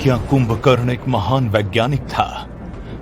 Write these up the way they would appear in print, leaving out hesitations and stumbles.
क्या कुंभकर्ण एक महान वैज्ञानिक था?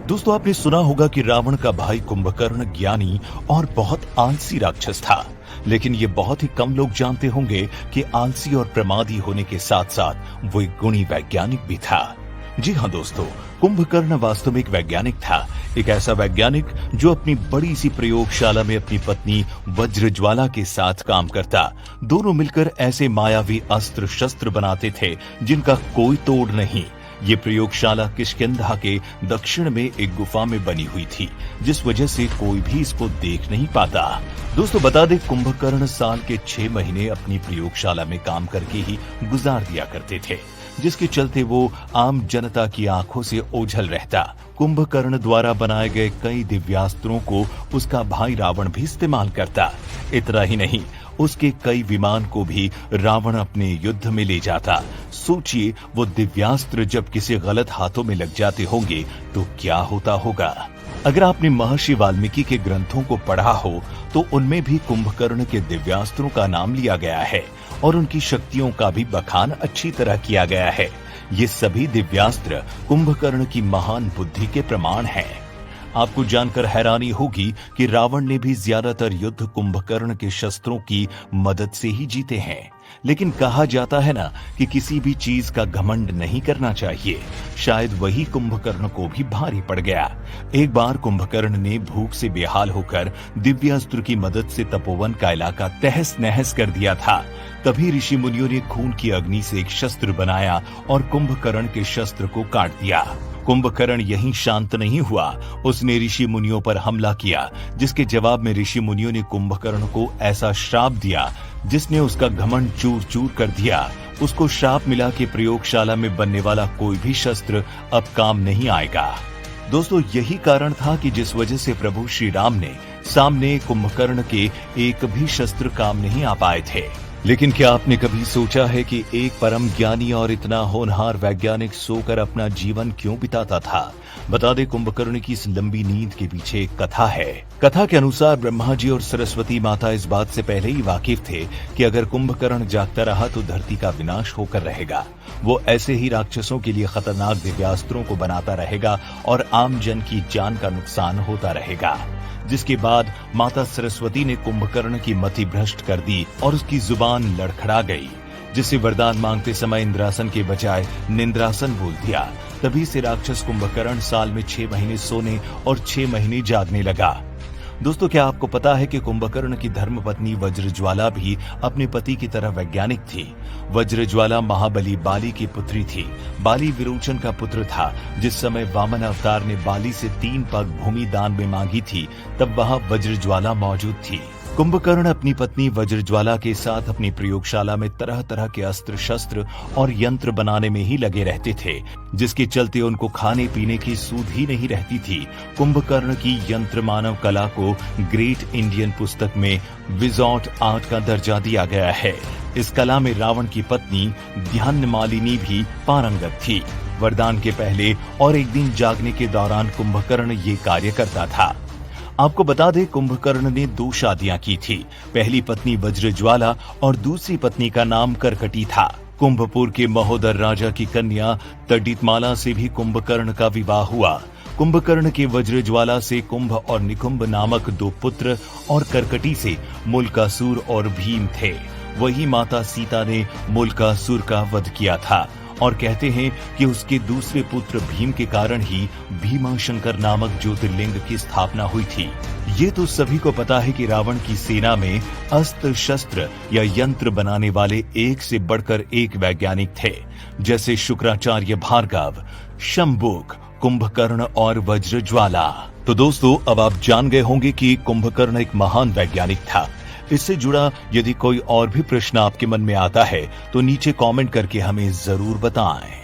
दोस्तों, आपने सुना होगा कि रावण का भाई कुंभकर्ण ज्ञानी और बहुत आलसी राक्षस था। लेकिन ये बहुत ही कम लोग जानते होंगे कि आलसी और प्रमादी होने के साथ साथ वो एक गुणी वैज्ञानिक भी था। जी हाँ दोस्तों, कुंभकर्ण वास्तव में एक वैज्ञानिक था। एक ऐसा वैज्ञानिक जो अपनी बड़ी सी प्रयोगशाला में अपनी पत्नी वज्रज्वाला के साथ काम करता। दोनों मिलकर ऐसे मायावी अस्त्र शस्त्र बनाते थे जिनका कोई तोड़ नहीं। ये प्रयोगशाला किष्किंधा के दक्षिण में एक गुफा में बनी हुई थी, जिस वजह से कोई भी इसको देख नहीं पाता। दोस्तों, बता दें, कुंभकर्ण साल के 6 महीने अपनी प्रयोगशाला में काम करके ही गुजार दिया करते थे, जिसके चलते वो आम जनता की आंखों से ओझल रहता। कुंभकर्ण द्वारा बनाए गए कई दिव्यास्त्रों को उसका भाई रावण भी इस्तेमाल करता। इतना ही नहीं, उसके कई विमान को भी रावण अपने युद्ध में ले जाता। सोचिए, वो दिव्यास्त्र जब किसी गलत हाथों में लग जाते होंगे तो क्या होता होगा। अगर आपने महर्षि वाल्मीकि के ग्रंथों को पढ़ा हो तो उनमें भी कुंभकर्ण के दिव्यास्त्रों का नाम लिया गया है और उनकी शक्तियों का भी बखान अच्छी तरह किया गया है। ये सभी दिव्यास्त्र कुंभकर्ण की महान बुद्धि के प्रमाण हैं। आपको जानकर हैरानी होगी कि रावण ने भी ज्यादातर युद्ध कुंभकर्ण के शस्त्रों की मदद से ही जीते हैं। लेकिन कहा जाता है ना कि किसी भी चीज का घमंड नहीं करना चाहिए। शायद वही कुंभकर्ण को भी भारी पड़ गया। एक बार कुंभकर्ण ने भूख से बेहाल होकर दिव्यास्त्र की मदद से तपोवन का इलाका तहस नहस कर दिया था। तभी ऋषि मुनियों ने खून की अग्नि से एक शस्त्र बनाया और कुंभकर्ण के शस्त्र को काट दिया। कुंभकर्ण यहीं शांत नहीं हुआ, उसने ऋषि मुनियों पर हमला किया, जिसके जवाब में ऋषि मुनियों ने कुंभकर्ण को ऐसा श्राप दिया जिसने उसका घमंड चूर चूर कर दिया। उसको श्राप मिला कि प्रयोगशाला में बनने वाला कोई भी शस्त्र अब काम नहीं आएगा। दोस्तों, यही कारण था कि जिस वजह से प्रभु श्री राम ने सामने कुंभकर्ण के एक भी शस्त्र काम नहीं आ पाए थे। लेकिन क्या आपने कभी सोचा है कि एक परम ज्ञानी और इतना होनहार वैज्ञानिक सोकर अपना जीवन क्यों बिताता था? बता दें, कुंभकर्ण की इस लंबी नींद के पीछे एक कथा है। कथा के अनुसार ब्रह्मा जी और सरस्वती माता इस बात से पहले ही वाकिफ थे कि अगर कुंभकर्ण जागता रहा तो धरती का विनाश होकर रहेगा। वो ऐसे ही राक्षसों के लिए खतरनाक दिव्यास्त्रों को बनाता रहेगा और आम जन की जान का नुकसान होता रहेगा। जिसके बाद माता सरस्वती ने कुंभकर्ण की मति भ्रष्ट कर दी और उसकी जुबान लड़खड़ा गई, जिससे वरदान मांगते समय इंद्रासन के बजाय निंद्रासन बोल दिया। तभी से राक्षस कुंभकर्ण साल में 6 महीने सोने और 6 महीने जागने लगा। दोस्तों, क्या आपको पता है कि कुंभकर्ण की धर्मपत्नी वज्रज्वाला भी अपने पति की तरह वैज्ञानिक थी? वज्रज्वाला महाबली बाली की पुत्री थी। बाली विरोचन का पुत्र था। जिस समय वामन अवतार ने बाली से 3 पग भूमि दान में मांगी थी, तब वहां वज्रज्वाला मौजूद थी। कुंभकर्ण अपनी पत्नी वज्रज्वाला के साथ अपनी प्रयोगशाला में तरह तरह के अस्त्र शस्त्र और यंत्र बनाने में ही लगे रहते थे, जिसके चलते उनको खाने पीने की सूध ही नहीं रहती थी। कुंभकर्ण की यंत्र मानव कला को ग्रेट इंडियन पुस्तक में विजॉट आर्ट का दर्जा दिया गया है। इस कला में रावण की पत्नी ध्यानमालिनी भी पारंगत थी। वरदान के पहले और एक दिन जागने के दौरान कुंभकर्ण ये कार्य करता था। आपको बता दें, कुंभकर्ण ने 2 शादियां की थी। पहली पत्नी वज्रज्वाला और दूसरी पत्नी का नाम करकटी था। कुंभपुर के महोदर राजा की कन्या तडितमाला से भी कुंभकर्ण का विवाह हुआ। कुंभकर्ण के वज्रज्वाला से कुंभ और निकुंभ नामक 2 पुत्र और करकटी से मुल्कासुर और भीम थे। वही माता सीता ने मुल्कासुर का वध किया था और कहते हैं कि उसके दूसरे पुत्र भीम के कारण ही भीमाशंकर नामक ज्योतिर्लिंग की स्थापना हुई थी। ये तो सभी को पता है कि रावण की सेना में अस्त्र शस्त्र या यंत्र बनाने वाले एक से बढ़कर एक वैज्ञानिक थे, जैसे शुक्राचार्य भार्गव, शंबुक, कुंभकर्ण और वज्रज्वाला। तो दोस्तों, अब आप जान गए होंगे कि कुंभकर्ण एक महान वैज्ञानिक था। इससे जुड़ा यदि कोई और भी प्रश्न आपके मन में आता है तो नीचे कमेंट करके हमें जरूर बताएं।